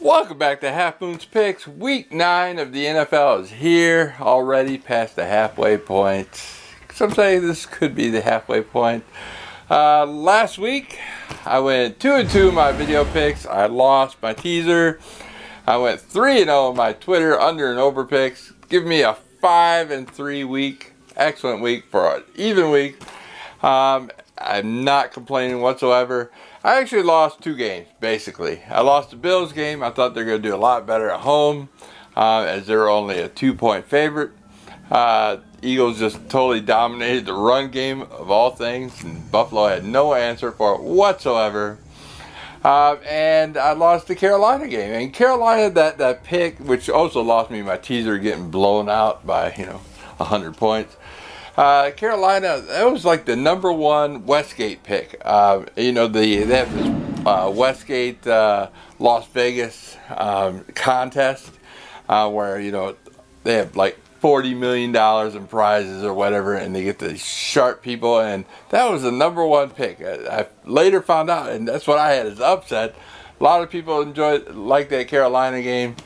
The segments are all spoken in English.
Welcome back to Half Moon's Picks. Week 9 of the NFL is here, already past the halfway point. Some say this could be the halfway point. Last week, I went 2-2 in my video picks. I lost my teaser. I went 3-0 in my Twitter under and over picks. Give me a 5-3 week. Excellent week for an even week. I'm not complaining whatsoever. I actually lost 2 games, basically. I lost the Bills game. I thought they were going to do a lot better at home, as they were only a 2-point favorite. Eagles just totally dominated the run game of all things, and Buffalo had no answer for it whatsoever. And I lost the Carolina game. And Carolina, that pick, which also lost me my teaser getting blown out by 100 points. Carolina, that was like the number 1 Westgate pick. They have this Westgate Las Vegas contest where they have like $40 million in prizes or whatever, and they get the sharp people, and that was the number 1 pick. I later found out, and that's what I had as upset. A lot of people like that Carolina game,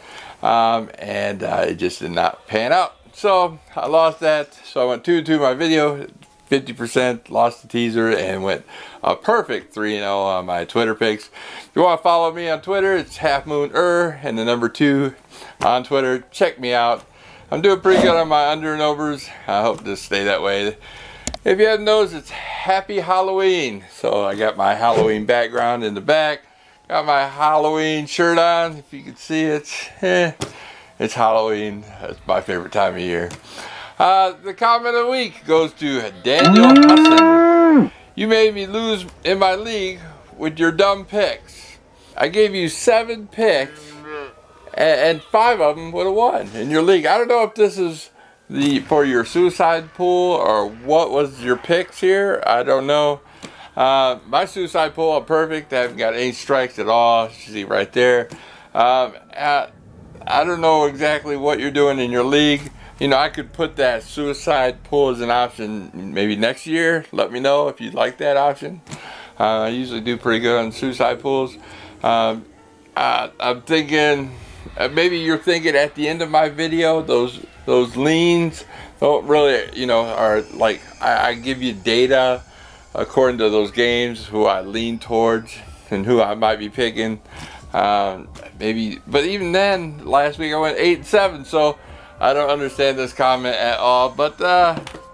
and it just did not pan out. So I lost that. So I went 2-2 my video, 50%, lost the teaser, and went a perfect 3-0 on my Twitter picks. If you want to follow me on Twitter, it's halfmooner and the number 2 on Twitter. Check me out. I'm doing pretty good on my under and overs. I hope to stay that way. If you haven't noticed, it's Happy Halloween. So I got my Halloween background in the back. Got my Halloween shirt on. If you can see it, it's Halloween. It's my favorite time of year. The comment of the week goes to Daniel Husson. You made me lose in my league with your dumb picks. I gave you 7 picks, and 5 of them would have won in your league. I don't know if this is for your suicide pool or what was your picks here. I don't know. My suicide pool, I'm perfect. I haven't got any strikes at all. You see right there. I don't know exactly what you're doing in your league. I could put that suicide pool as an option maybe next year. Let me know if you'd like that option. I usually do pretty good on suicide pools. I'm thinking, maybe you're thinking at the end of my video, those leans don't really, are like, I give you data according to those games, who I lean towards and who I might be picking. Maybe, but even then, last week I went 8-7, so I don't understand this comment at all. But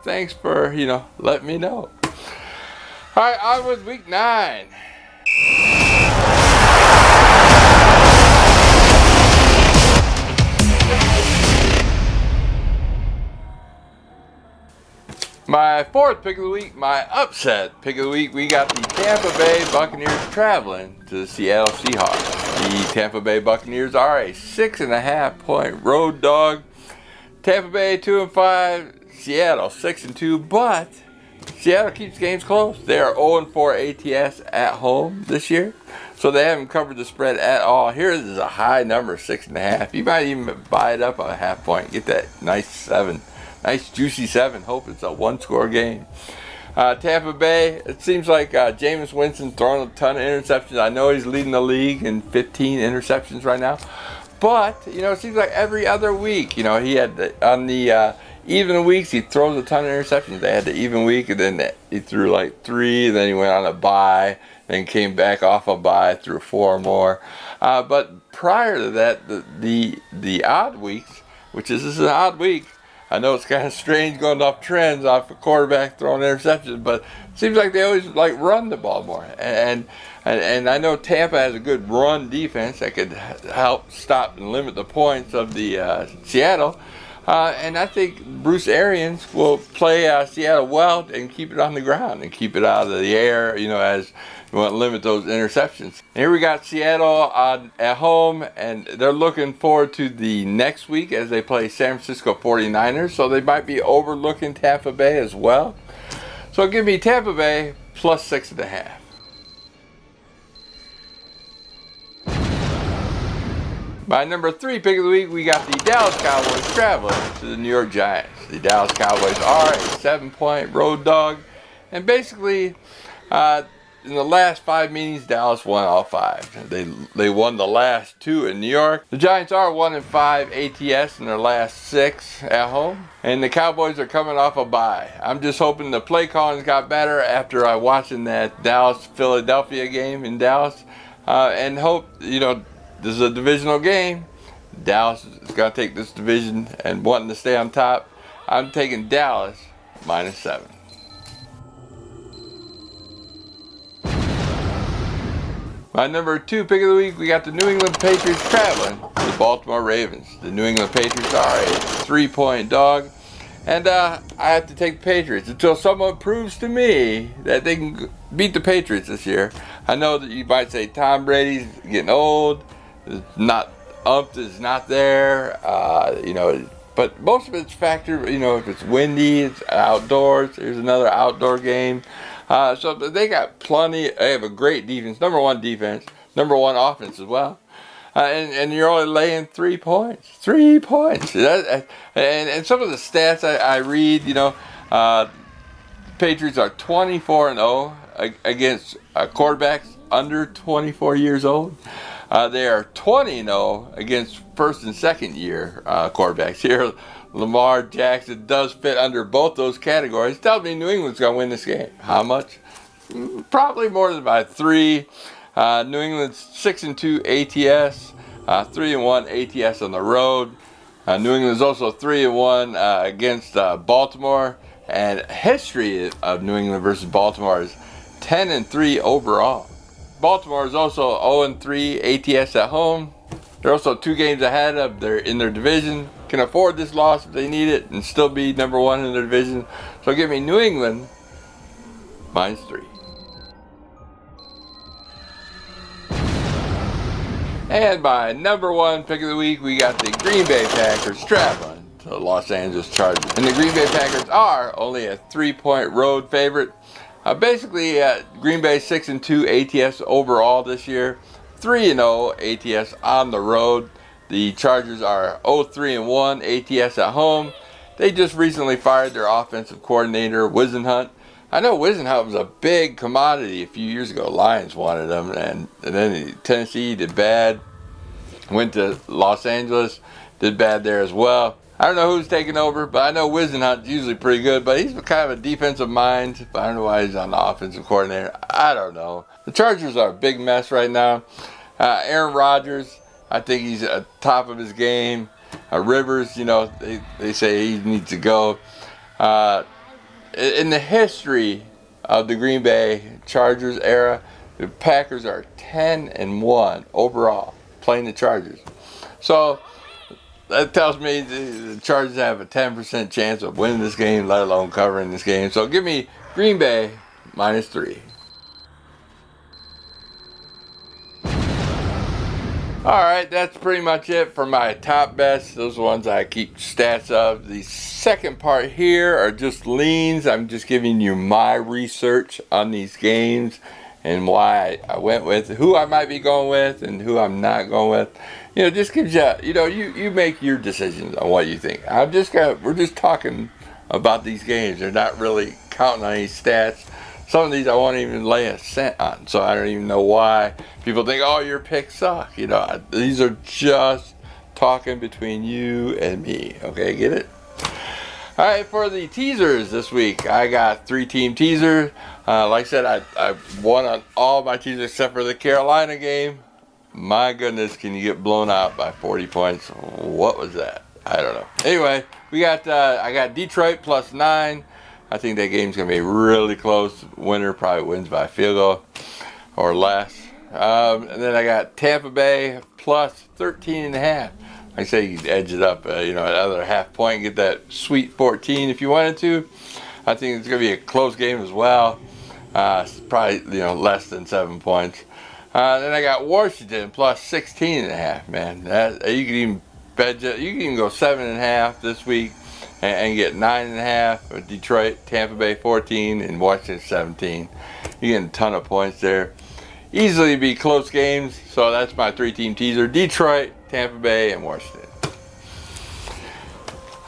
thanks for letting me know. All right, on with week 9. My 4th pick of the week, my upset pick of the week, we got the Tampa Bay Buccaneers traveling to the Seattle Seahawks. The Tampa Bay Buccaneers are a 6.5-point road dog. Tampa Bay 2-5, Seattle 6-2, but Seattle keeps games close. They are 0-4 ATS at home this year, so they haven't covered the spread at all. Here is a high number, 6.5. You might even buy it up a half point, get that nice 7. Nice juicy 7. Hope it's a 1-score game. Tampa Bay, it seems like Jameis Winston throwing a ton of interceptions. I know he's leading the league in 15 interceptions right now. But, it seems like every other week, he had on the even weeks, he throws a ton of interceptions. They had the even week, and then he threw like 3, and then he went on a bye, then came back off a bye, threw 4 more. But prior to that, the odd weeks, this is an odd week. I know it's kind of strange going off trends off a quarterback throwing interceptions, but it seems like they always run the ball more. And I know Tampa has a good run defense that could help stop and limit the points of the Seattle. And I think Bruce Arians will play Seattle well and keep it on the ground and keep it out of the air, as we want to limit those interceptions. Here we got Seattle at home, and they're looking forward to the next week as they play San Francisco 49ers, so they might be overlooking Tampa Bay as well. So give me Tampa Bay plus 6.5. My number 3 pick of the week, we got the Dallas Cowboys traveling to the New York Giants. The Dallas Cowboys are a 7-point road dog, and basically in the last 5 meetings, Dallas won all 5. They won the last 2 in New York. The Giants are 1-5 ATS in their last 6 at home. And the Cowboys are coming off a bye. I'm just hoping the play callings got better after I watching that Dallas-Philadelphia game in Dallas. And hope, this is a divisional game. Dallas is going to take this division and wanting to stay on top. I'm taking Dallas -7. My number 2 pick of the week, we got the New England Patriots traveling to the Baltimore Ravens. The New England Patriots are a 3-point dog. And I have to take the Patriots until someone proves to me that they can beat the Patriots this year. I know that you might say Tom Brady's getting old. Ump is not there. But most of it's factored, if it's windy, it's outdoors. There's another outdoor game. So they got plenty. They have a great defense. Number 1 defense. Number 1 offense as well. And you're only laying 3 points. 3 points. And some of the stats I read, Patriots are 24-0 against quarterbacks under 24 years old. They are 20-0 against first and second year quarterbacks. Here, Lamar Jackson does fit under both those categories. Tells me New England's going to win this game. How much? Probably more than by 3. New England's 6-2 ATS, 3-1 ATS on the road. New England's also 3-1 against Baltimore. And history of New England versus Baltimore is 10-3 overall. Baltimore is also 0-3 ATS at home. They're also 2 games ahead in their division. Can afford this loss if they need it and still be number 1 in their division. So give me New England -3. And my number 1 pick of the week, we got the Green Bay Packers traveling to the Los Angeles Chargers. And the Green Bay Packers are only a 3-point road favorite. Basically, Green Bay 6-2 ATS overall this year, 3-0 ATS on the road. The Chargers are 0-3-1 ATS at home. They just recently fired their offensive coordinator, Whisenhunt. I know Whisenhunt was a big commodity a few years ago. Lions wanted him, and then Tennessee did bad. Went to Los Angeles, did bad there as well. I don't know who's taking over, but I know Whisenhunt's usually pretty good, but he's kind of a defensive mind. But I don't know why he's on the offensive coordinator. I don't know. The Chargers are a big mess right now. Aaron Rodgers, I think he's at the top of his game. Rivers, they say he needs to go. In the history of the Green Bay Chargers era, the Packers are 10-1 overall playing the Chargers. So that tells me the Chargers have a 10% chance of winning this game, let alone covering this game. So give me Green Bay -3. Alright, that's pretty much it for my top bets. Those are the ones I keep stats of. The second part here are just leans. I'm just giving you my research on these games and why I went with who I might be going with and who I'm not going with. Just gives you, you make your decisions on what you think. We're just talking about these games. They're not really counting on any stats. Some of these I won't even lay a cent on, so I don't even know why people think, oh, your picks suck. These are just talking between you and me. Okay, get it? All right, for the teasers this week, I got 3-team teaser. Like I said, I won on all my teasers except for the Carolina game. My goodness, can you get blown out by 40 points? What was that? I don't know. Anyway, I got Detroit +9. I think that game's going to be really close. Winner probably wins by a field goal or less. And then I got Tampa Bay +13.5. Like I say, you can edge it up, another half point, get that sweet 14 if you wanted to. I think it's going to be a close game as well. Probably, less than 7 points. Then I got Washington +16.5. Man, you can even bet. You can even go 7.5 this week and get 9.5 with Detroit, Tampa Bay 14, and Washington 17. You get a ton of points there. Easily be close games. So that's my 3-team teaser: Detroit, Tampa Bay, and Washington.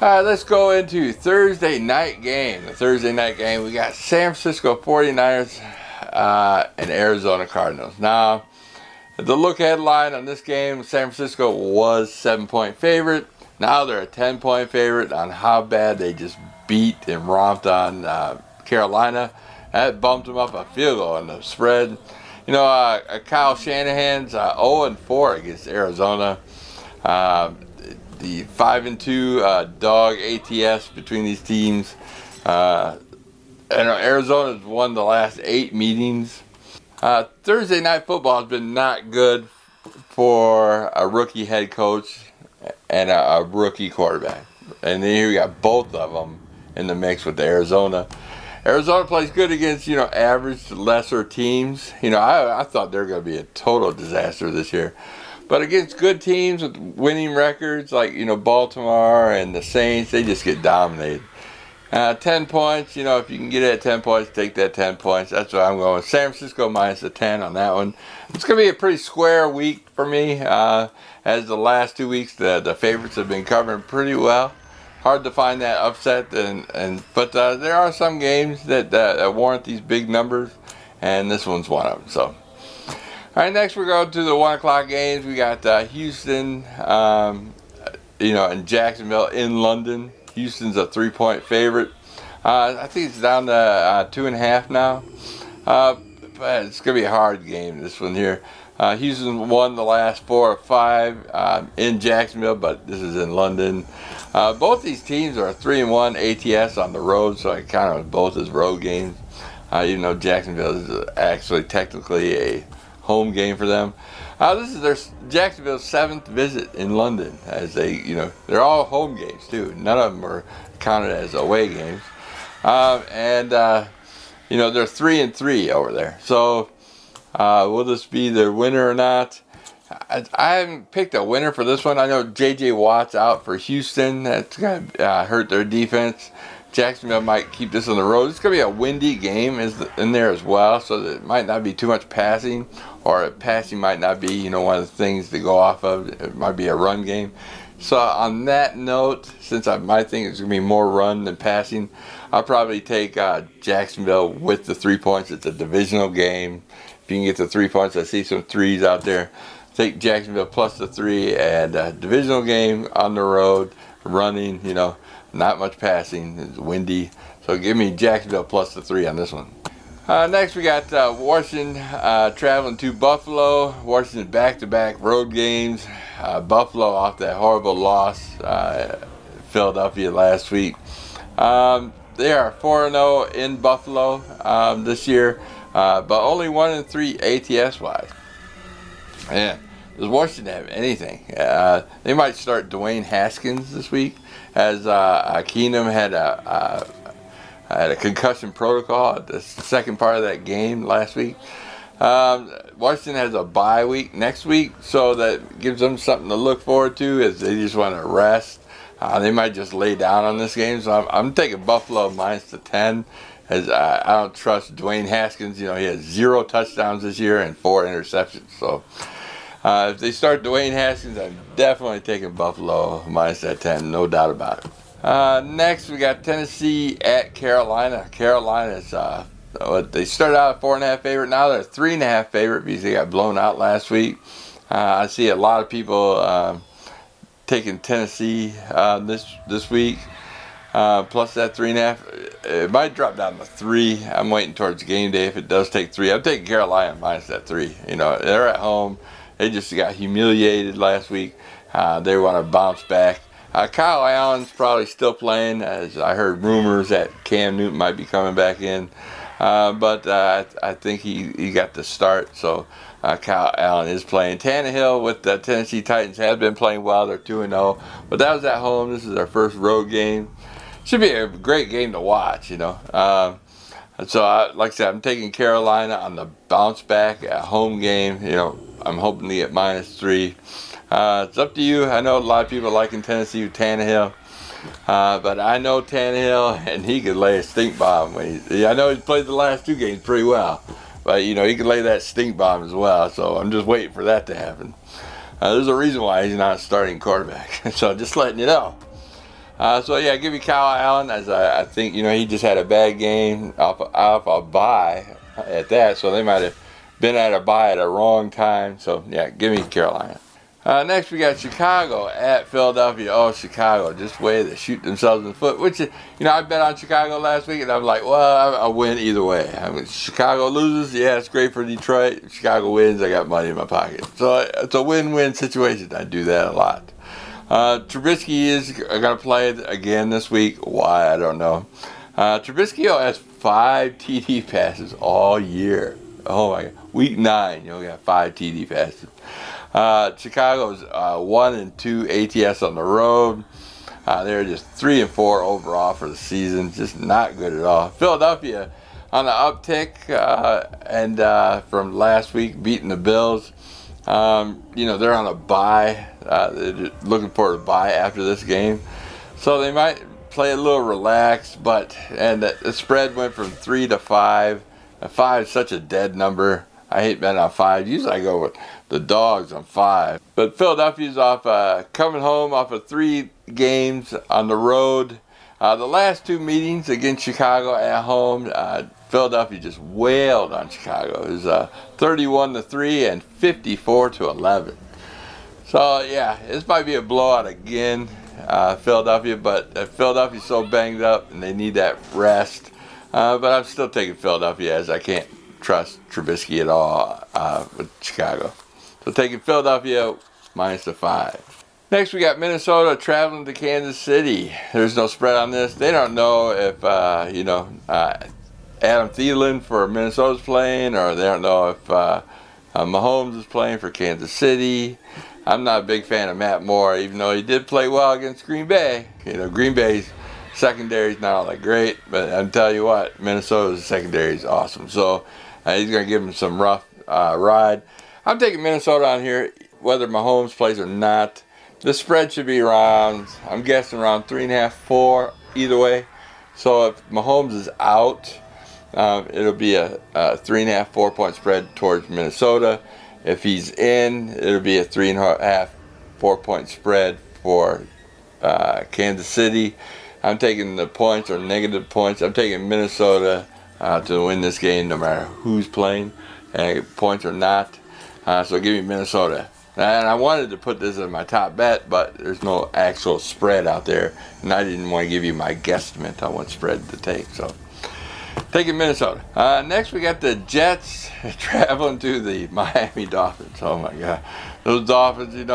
All right, let's go into Thursday night game. The Thursday night game, we got San Francisco 49ers and Arizona Cardinals. Now, the look-ahead line on this game, San Francisco was 7-point favorite. Now they're a 10-point favorite on how bad they just beat and romped on Carolina. That bumped them up a field goal on the spread. You know, Kyle Shanahan's 0-4 against Arizona. The 5-2 dog ATS between these teams. And Arizona's won the last 8 meetings. Thursday night football has been not good for a rookie head coach and a rookie quarterback. And then here you got both of them in the mix with Arizona. Arizona plays good against, average to lesser teams. I thought they were going to be a total disaster this year. But against good teams with winning records like, Baltimore and the Saints, they just get dominated. 10 points, if you can get it at 10 points, take that 10 points. That's what I'm going. San Francisco minus the 10 on that one. It's going to be a pretty square week for me. As the last 2 weeks, the favorites have been covering pretty well. Hard to find that upset, but there are some games that warrant these big numbers, and this one's one of them. So, all right, next we're going to the 1 o'clock games. We got Houston, and Jacksonville in London. Houston's a 3-point favorite. I think it's down to 2.5 now. But it's going to be a hard game, this one here. Houston won the last 4 or 5 in Jacksonville, but this is in London. Both these teams are 3-1 ATS on the road, so I count them both as road games. Even though Jacksonville is actually technically a home game for them. This is their Jacksonville's 7th visit in London, as they're all home games too. None of them are counted as away games, and they're 3-3 over there. So will this be their winner or not? I haven't picked a winner for this one. I know J.J. Watt's out for Houston. That's going to hurt their defense. Jacksonville might keep this on the road. It's going to be a windy game in there as well, so that it might not be too much passing, or passing might not be, one of the things to go off of. It might be a run game. So on that note, since I might think it's going to be more run than passing, I'll probably take Jacksonville with the 3 points. It's a divisional game. If you can get the 3 points, I see some threes out there. Take Jacksonville plus the 3, and divisional game on the road, running, not much passing. It's windy. So give me Jacksonville plus the 3 on this one. Next we got Washington traveling to Buffalo. Washington back-to-back road games. Buffalo off that horrible loss Philadelphia last week. They are 4-0 in Buffalo this year, but only 1-3 ATS-wise. Yeah. Does Washington have anything? They might start Dwayne Haskins this week, as Keenum had a concussion protocol at the second part of that game last week. Washington has a bye week next week, so that gives them something to look forward to as they just want to rest. They might just lay down on this game, so I'm taking Buffalo minus the 10, as I don't trust Dwayne Haskins. He has 0 touchdowns this year and 4 interceptions, so if they start Dwayne Haskins, I'm definitely taking Buffalo minus that 10, no doubt about it. Next, we got Tennessee at Carolina. Carolina's they started out at 4.5 favorite. Now they're 3.5 favorite because they got blown out last week. I see a lot of people taking Tennessee this week. Plus that 3.5. It might drop down to 3. I'm waiting towards game day if it does take 3. I'm taking Carolina minus that 3. They're at home. They just got humiliated last week. They want to bounce back. Kyle Allen's probably still playing, as I heard rumors that Cam Newton might be coming back in. But I think he got the start, so Kyle Allen is playing. Tannehill with the Tennessee Titans has been playing well. They're 2-0. But that was at home. This is their first road game. Should be a great game to watch, So, like I said, I'm taking Carolina on the bounce back at home game. I'm hoping to get minus 3. It's up to you. I know a lot of people liking Tennessee with Tannehill. But I know Tannehill, and he could lay a stink bomb. I know he's played the last 2 games pretty well. But, he could lay that stink bomb as well. So I'm just waiting for that to happen. There's a reason why he's not starting quarterback. So just letting you know. Give me Kyle Allen, as I think, he just had a bad game off a bye. at that, so they might have been at a bye at a wrong time. So yeah, give me Carolina. Next we got Chicago at Philadelphia. Oh, Chicago, just way to shoot themselves in the foot. Which, I bet on Chicago last week, and I'm like, well, I'll win either way. I mean, Chicago loses, yeah, it's great for Detroit. Chicago wins, I got money in my pocket. So it's a win-win situation. I do that a lot. Trubisky is going to play again this week. Why, I don't know. Trubisky has 5 TD passes all year. Oh my God. Week 9, you only got 5 TD passes. Chicago's 1-2 ATS on the road. They're just 3-4 overall for the season. Just not good at all. Philadelphia on the uptick, and from last week beating the Bills. They're on a bye. They're looking for a bye after this game, so they might play a little relaxed. And the spread went from 3 to 5. 5 is such a dead number. I hate betting on 5. Usually I go with the dogs on 5. But Philadelphia's off, coming home off of 3 games on the road. The last 2 meetings against Chicago at home, Philadelphia just wailed on Chicago. It was 31-3 and 54-11. So yeah, this might be a blowout again, Philadelphia. But Philadelphia's so banged up and they need that rest. But I'm still taking Philadelphia, as I can't trust Trubisky at all with Chicago. So taking Philadelphia minus the 5. Next we got Minnesota traveling to Kansas City. There's no spread on this. They don't know if Adam Thielen for Minnesota's playing, or they don't know if Mahomes is playing for Kansas City. I'm not a big fan of Matt Moore, even though he did play well against Green Bay. Green Bay's secondary is not all that great, but I'm telling you what, Minnesota's secondary is awesome. So he's going to give him some rough ride. I'm taking Minnesota on here, whether Mahomes plays or not. The spread should be around, I'm guessing around 3.5, 4, either way. So if Mahomes is out, it'll be a 3.5, 4 point spread towards Minnesota. If he's in, it'll be a 3.5, 4 point spread for Kansas City. I'm taking the points or negative points. I'm taking Minnesota to win this game no matter who's playing, points or not. So give me Minnesota. And I wanted to put this as my top bet, but there's no actual spread out there. And I didn't want to give you my guesstimate on what spread to take. So taking Minnesota. Next we got the Jets traveling to the Miami Dolphins. Oh my God. Those Dolphins, and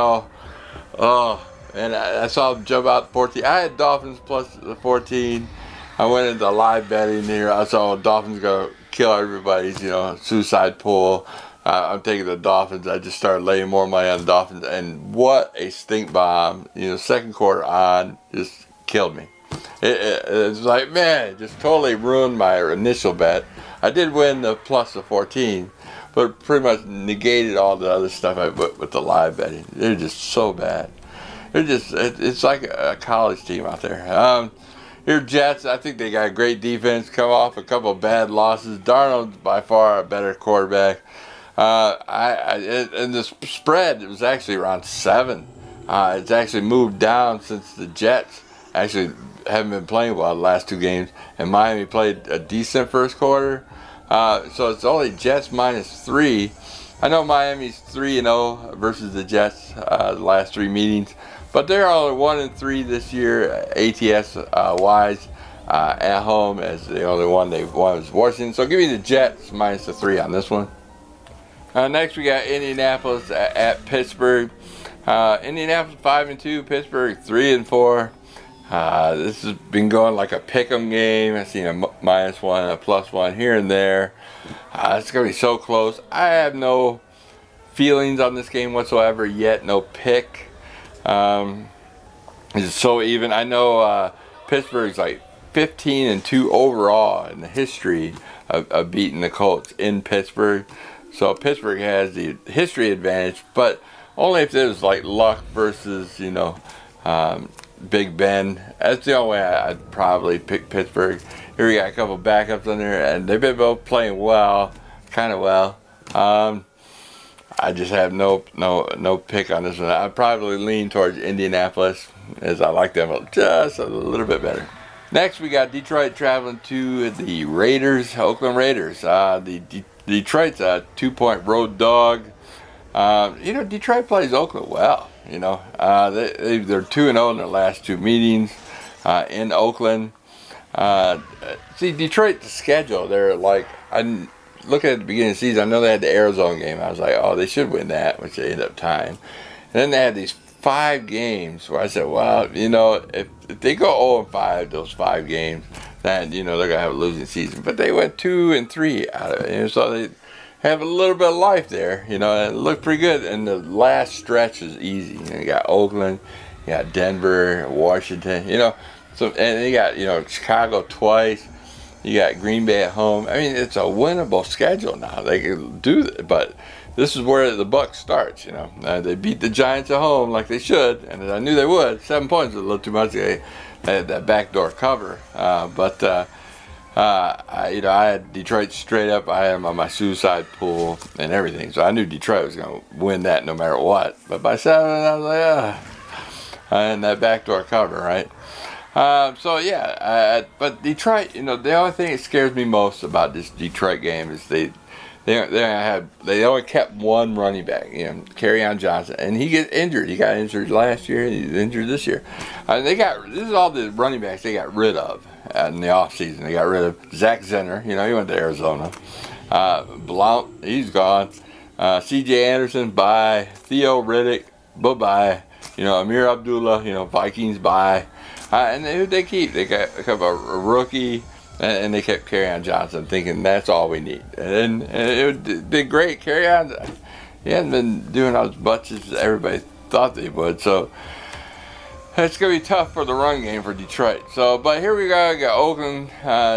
I saw them jump out 14. I had Dolphins plus the 14. I went into live betting here. I saw Dolphins go kill everybody's, suicide pool. I'm taking the Dolphins. I just started laying more money on the Dolphins. And what a stink bomb. Second quarter on just killed me. It's like, man, it just totally ruined my initial bet. I did win the plus the 14, but pretty much negated all the other stuff I put with the live betting. They're just so bad. It's like a college team out there. Here Jets, I think they got a great defense, come off a couple of bad losses. Darnold's by far a better quarterback. And the spread, it was actually around 7. It's actually moved down since the Jets actually haven't been playing well the last 2 games, and Miami played a decent first quarter. So it's only Jets minus 3. I know Miami's 3-0 versus the Jets the last 3 meetings, but they're only 1-3 this year ATS wise at home, as the only one they've won is Washington. So give me the Jets minus the 3 on this one. Next we got Indianapolis at Pittsburgh. Indianapolis 5-2, Pittsburgh 3-4. This has been going like a pick'em game. I've seen a -1, a +1 here and there. It's going to be so close. I have no feelings on this game whatsoever yet. No pick. It's so even. I know Pittsburgh's like 15-2 overall in the history of beating the Colts in Pittsburgh. So Pittsburgh has the history advantage, but only if there's like luck versus, Big Ben. That's the only way I'd probably pick Pittsburgh. Here we got a couple backups on there, and they've been both playing well, kind of well. I just have no pick on this one. I'd probably lean towards Indianapolis, as I like them just a little bit better. Next, we got Detroit traveling to the Raiders, Oakland Raiders. Detroit's a 2-point road dog. Detroit plays Oakland well. They're 2-0 in their last 2 meetings in Oakland. See, Detroit's schedule, they're like, I look at the beginning of the season, I know they had the Arizona game. I was like, oh, they should win that, which they ended up tying. And then they had these 5 games where I said, well, if they go 0-5 those 5 games, then, they're going to have a losing season. But they went 2-3 out of it. So they have a little bit of life there. It looked pretty good. And the last stretch is easy. You got Oakland, you got Denver, Washington, So, and you got, Chicago twice. You got Green Bay at home. I mean, it's a winnable schedule now. They can do it, but this is where the buck starts. They beat the Giants at home like they should, and I knew they would. 7 points was a little too much. They had that backdoor cover, I had Detroit straight up. I had them on my suicide pool and everything, so I knew Detroit was going to win that no matter what. But by 7, I was like, and that backdoor cover, right? But Detroit, the only thing that scares me most about this Detroit game is they only kept one running back, Kerryon Johnson, and he gets injured. He got injured last year, and he's injured this year. This is all the running backs they got rid of in the offseason. They got rid of Zach Zenner, he went to Arizona. Blount, he's gone. C.J. Anderson, bye. Theo Riddick, bye-bye. Amir Abdullah, Vikings, bye. And who they keep? They got a rookie, and they kept Kerryon Johnson, thinking that's all we need. And it did great. Kerryon, he hasn't been doing as much as everybody thought they would. So it's going to be tough for the run game for Detroit. But here we go. We got Oakland.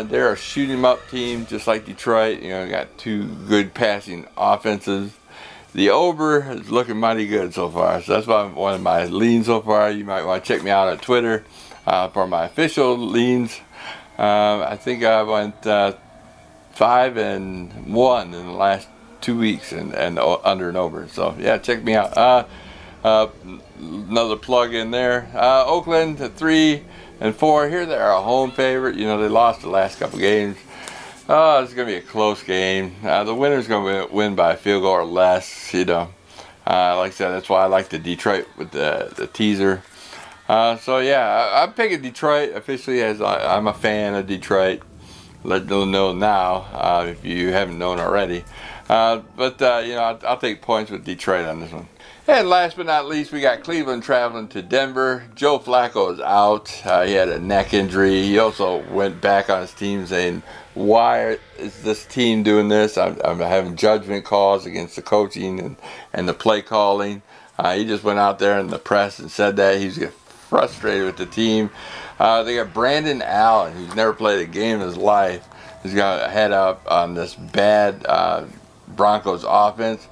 They're a shoot 'em up team, just like Detroit. Got 2 good passing offenses. The over is looking mighty good so far. So that's one of my leans so far. You might want to check me out on Twitter for my official leans. I think I went 5-1 in the last 2 weeks and under and over. So yeah, check me out. Another plug in there. Oakland 3-4. Here they're a home favorite. They lost the last couple games. Oh, it's going to be a close game. The winner's going to win by a field goal or less, Like I said, that's why I like the Detroit with the teaser. I'm picking Detroit officially as I'm a fan of Detroit. Let them know now if you haven't known already. I'll take points with Detroit on this one. And last but not least, we got Cleveland traveling to Denver. Joe Flacco is out. He had a neck injury. He also went back on his team saying, why is this team doing this? I'm having judgment calls against the coaching and the play calling. He just went out there in the press and said that. He's getting frustrated with the team. They got Brandon Allen, who's never played a game in his life. He's got a head up on this bad Broncos offense.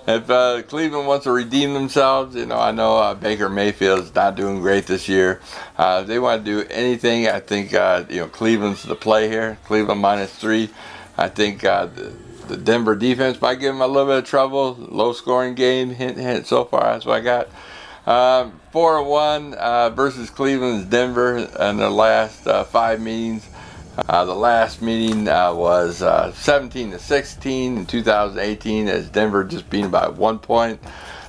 If Cleveland wants to redeem themselves, I know Baker Mayfield is not doing great this year. If they want to do anything, I think Cleveland's the play here. Cleveland -3. I think the Denver defense might give them a little bit of trouble. Low scoring game, hint so far. That's what I got. 4-1 versus Cleveland's Denver in their last 5 meetings. The last meeting was 17-16 in 2018 as Denver just beat them by 1 point.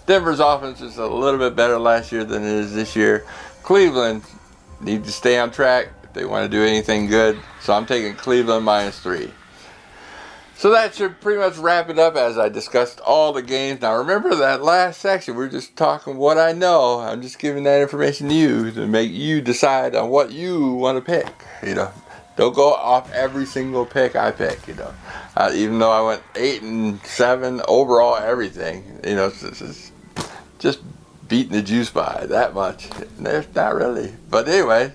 Denver's offense is a little bit better last year than it is this year. Cleveland needs to stay on track if they want to do anything good. So I'm taking Cleveland -3. So that should pretty much wrap it up as I discussed all the games. Now remember that last section, we're just talking what I know. I'm just giving that information to you to make you decide on what you want to pick, Don't go off every single pick I pick, even though I went 8-7 overall, everything, it's just beating the juice by that much. There's not really. But anyway,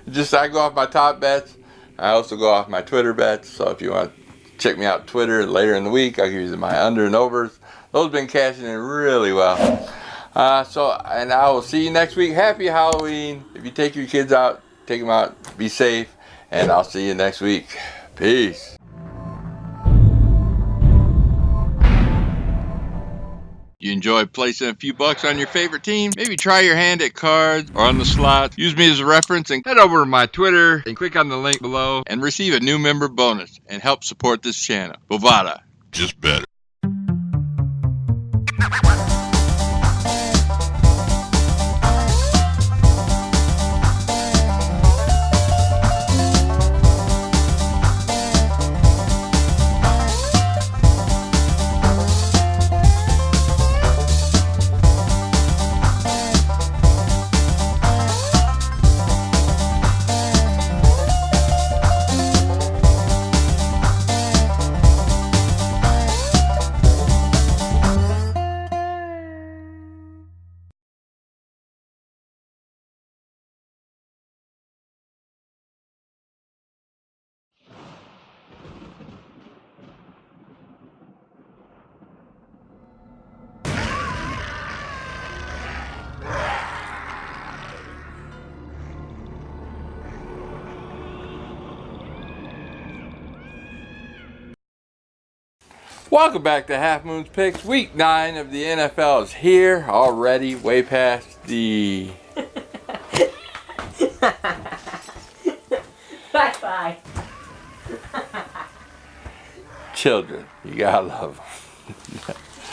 I go off my top bets. I also go off my Twitter bets. So if you want to check me out on Twitter later in the week, I'll give you my under and overs. Those have been cashing in really well. And I will see you next week. Happy Halloween. If you take your kids out, take them out. Be safe. And I'll see you next week. Peace. You enjoy placing a few bucks on your favorite team, maybe try your hand at cards or on the slots, use me as a reference and head over to my Twitter and click on the link below and receive a new member bonus and help support this channel. Bovada, just better. Welcome back to Half Moon's Picks. Week 9 of the NFL is here already, way past the... Bye-bye. Children, you gotta love them.